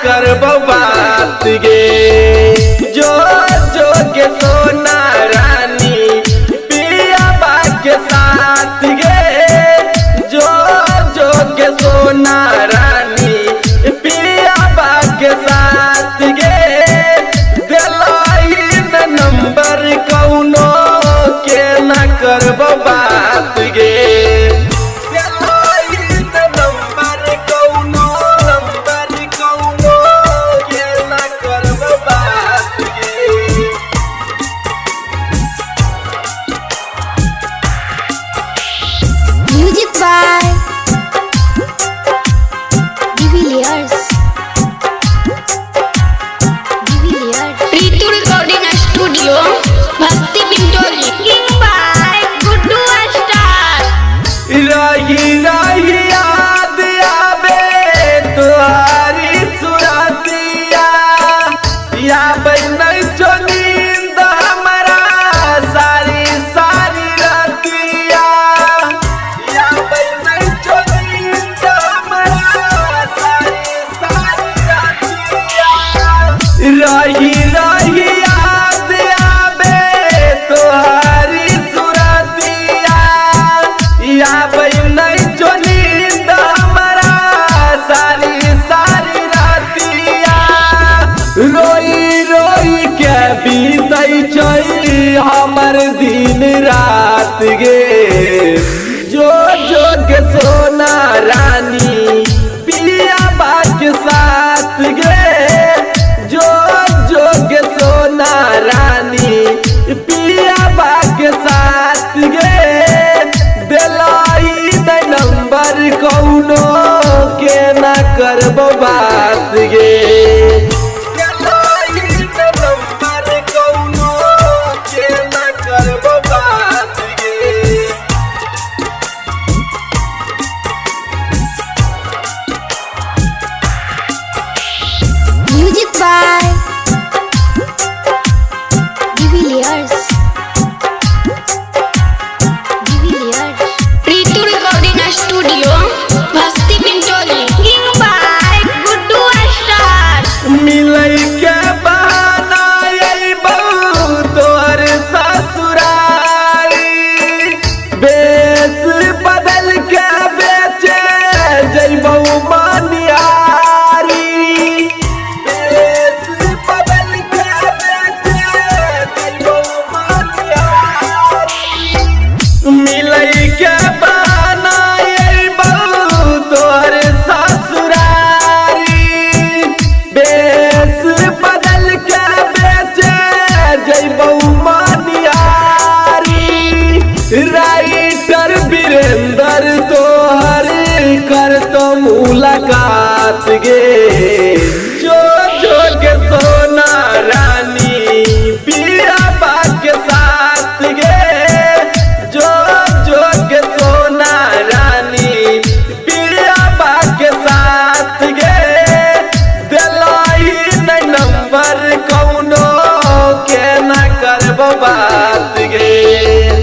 करबो बात गे जो जो के सोना रानी पिया बा के साथ गे जो जो के सोना रानी पिया बा के साथ गे दिलाई न नंबर कौनो के न करबो बात गे याद आवे तुहारी सुरतिया या नहीं जो नींद हमारा सारी सारी रतिया या नहीं जो नींद हमारा सारी सारी रतिया रही रही याद आवे तुहारी सुरतिया या नहीं जो नींद हमारा सारी सारी रातिया रोई रोई के बीतई चली हमर दिन रात गे जो जो के सोना रानी पिया बा के साथ गे जो जो के सोना रानी पिया बा के साथ गे नंबर कौनो के न करबो बात गे नंबर कौनो के न करबो बात गे म्यूजिक बाय डिविलियर्स स्टूडियो भस्ती पिंटोली किंग बाय गुड्डू स्टार मिलई के बहाना यही बहु तोहर ससुरारी बेस बदल के बेचे जइबौ मनिहारी बेस बदल के बेचे जइबौ मनिहारी मिलई के राइटर वीरेंद्र तोहर कर तो मुलाकात गे जो जो के सोना रानी पिया बा के साथ गे जो जो के सोना रानी पिया बा के साथ गे दिलाई न नंबर कौनो के न करबो बात गे।